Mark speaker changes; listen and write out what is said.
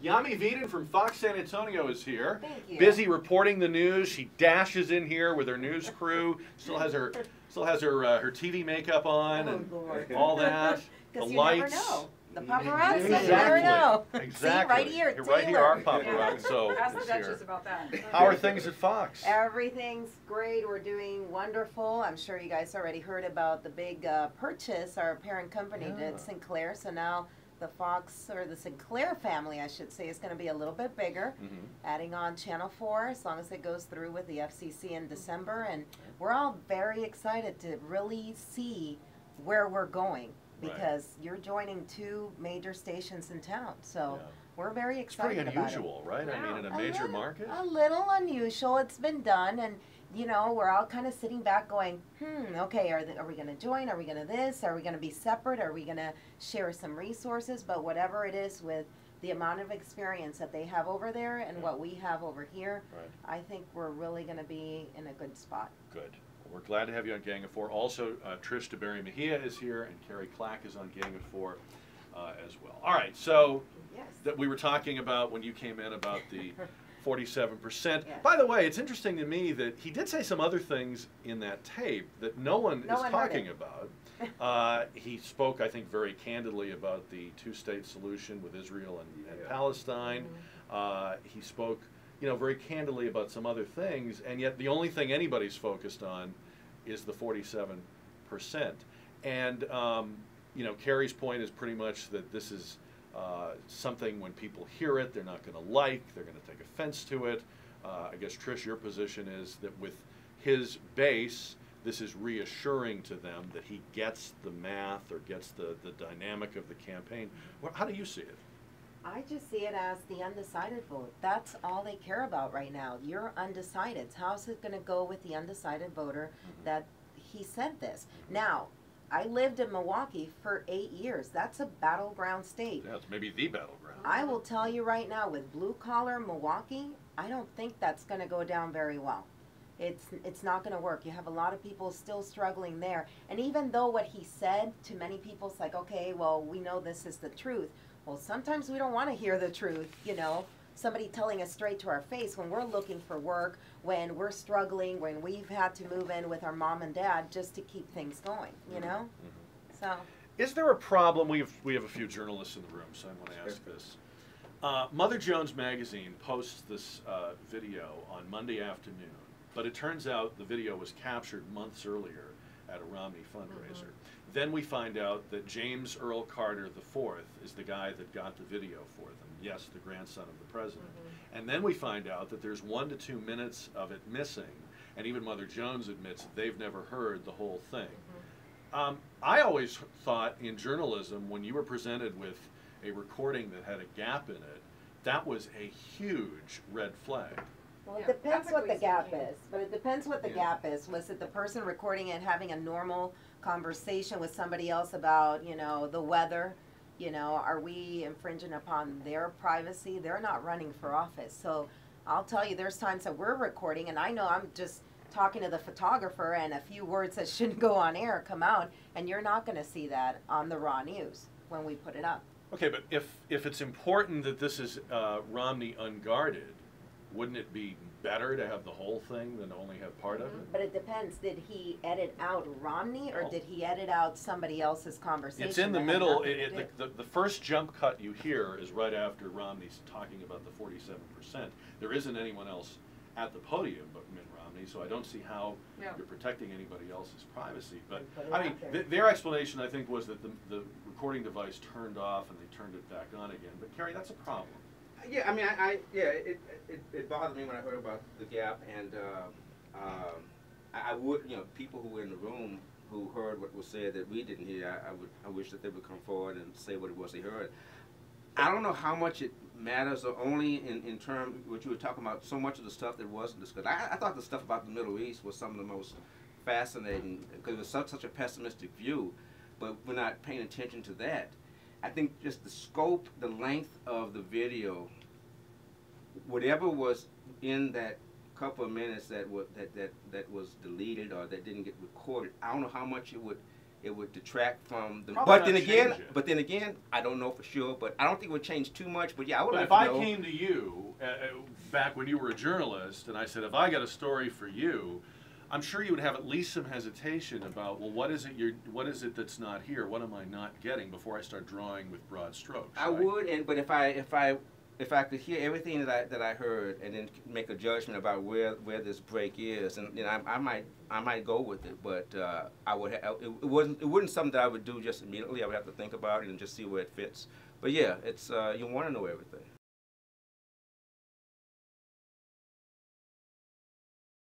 Speaker 1: Yami Veeden from Fox San Antonio is here.
Speaker 2: Thank you.
Speaker 1: Busy reporting the news. She dashes in here with her news crew. Still has her TV makeup on and all that. The
Speaker 2: Because you
Speaker 1: lights.
Speaker 2: never know. The paparazzi,
Speaker 1: Exactly.
Speaker 2: you never know.
Speaker 1: Exactly.
Speaker 2: See, right here,
Speaker 1: You're right here, our
Speaker 2: Taylor.
Speaker 1: paparazzi. So
Speaker 3: Ask the
Speaker 1: is
Speaker 3: Duchess
Speaker 1: here.
Speaker 3: about that.
Speaker 1: How are things at Fox?
Speaker 2: Everything's great. We're doing wonderful. I'm sure you guys already heard about the big purchase our parent company did, Sinclair. So now the Fox, or the Sinclair family, I should say, is going to be a little bit bigger, adding on Channel 4 as long as it goes through with the FCC in December. And we're all very excited to really see where we're going, because you're joining two major stations in town. So we're very excited about it.
Speaker 1: It's pretty unusual, right? I mean, in a major market?
Speaker 2: A little unusual. It's been done, and you know, we're all kind of sitting back going, okay, are we going to join? Are we going to this? Are we going to be separate? Are we going to share some resources? But whatever it is, with the amount of experience that they have over there and what we have over here, I think we're really going to be in a good spot.
Speaker 1: Good. Well, we're glad to have you on Gang of Four. Also, Trish DeBerry Mejia is here, and Carrie Clack is on Gang of Four as well. All right, so that we were talking about when you came in about the 47%. By the way, it's interesting to me that he did say some other things in that tape that no one is talking about. He spoke, I think, very candidly about the two-state solution with Israel and Palestine. He spoke, you know, very candidly about some other things, and yet the only thing anybody's focused on is the 47%. And you know, Carrie's point is pretty much that this is something when people hear it, they're not going to like, they're going to take offense to it. I guess, Trish, your position is that with his base, this is reassuring to them that he gets the math or gets the dynamic of the campaign. Well, how do you see it?
Speaker 2: I just see it as the undecided vote. That's all they care about right now. You're undecided. How's it going to go with the undecided voter that he said this? Now, I lived in Milwaukee for 8 years. That's a battleground state.
Speaker 1: Yeah, it's maybe the battleground.
Speaker 2: I will tell you right now, with blue-collar Milwaukee, I don't think that's going to go down very well. It's not going to work. You have a lot of people still struggling there. And even though what he said to many people is like, okay, well, we know this is the truth. Well, sometimes we don't want to hear the truth, you know. Somebody telling us straight to our face when we're looking for work, when we're struggling, when we've had to move in with our mom and dad just to keep things going, you know? So. Is
Speaker 1: there a problem? We have a few journalists in the room, so I want to ask this. Mother Jones Magazine posts this video on Monday afternoon, but it turns out the video was captured months earlier at a Romney fundraiser. Then we find out that James Earl Carter IV is the guy that got the video for them. Yes, the grandson of the president. And then we find out that there's 1 to 2 minutes of it missing, and even Mother Jones admits they've never heard the whole thing. I always thought in journalism, when you were presented with a recording that had a gap in it, that was a huge red flag.
Speaker 2: Well, it depends what the gap is, but it depends what the gap is. Was it the person recording it having a normal conversation with somebody else about, you know, the weather? You know, are we infringing upon their privacy? They're not running for office. So I'll tell you, there's times that we're recording, and I know I'm just talking to the photographer, and a few words that shouldn't go on air come out, and you're not going to see that on the raw news when we put it up.
Speaker 1: Okay, but if it's important that this is Romney unguarded, wouldn't it be better to have the whole thing than only have part of it?
Speaker 2: But it depends. Did he edit out Romney, or did he edit out somebody else's conversation?
Speaker 1: It's in the middle. The first jump cut you hear is right after Romney's talking about the 47%. There isn't anyone else at the podium but Mitt Romney, so I don't see how you're protecting anybody else's privacy. But I mean, their explanation, I think, was that the recording device turned off and they turned it back on again. But Carrie, that's a problem.
Speaker 4: Yeah, I mean, it bothered me when I heard about the gap, and I would, you know, people who were in the room who heard what was said that we didn't hear, I wish that they would come forward and say what it was they heard. I don't know how much it matters, or only in terms what you were talking about, so much of the stuff that wasn't discussed. I thought the stuff about the Middle East was some of the most fascinating, because it was such a pessimistic view, but we're not paying attention to that. I think just the scope, the length of the video, whatever was in that couple of minutes that was deleted or that didn't get recorded, I don't know how much it would it would detract from the.
Speaker 1: Probably
Speaker 4: But then
Speaker 1: not
Speaker 4: again,
Speaker 1: change it.
Speaker 4: but then again, I don't know for sure. But I don't think it would change too much. But yeah, I would
Speaker 1: But
Speaker 4: like
Speaker 1: if
Speaker 4: to
Speaker 1: I
Speaker 4: know.
Speaker 1: came to you back when you were a journalist, and I said, if I got a story for you, I'm sure you would have at least some hesitation about, well, what is it that's not here? What am I not getting before I start drawing with broad strokes?
Speaker 4: I
Speaker 1: right?
Speaker 4: would, but if I could hear everything that I heard and then make a judgment about where this break is, and I might go with it, but I would it wouldn't something that I would do just immediately. I would have to think about it and just see where it fits. But yeah, it's you want to know everything.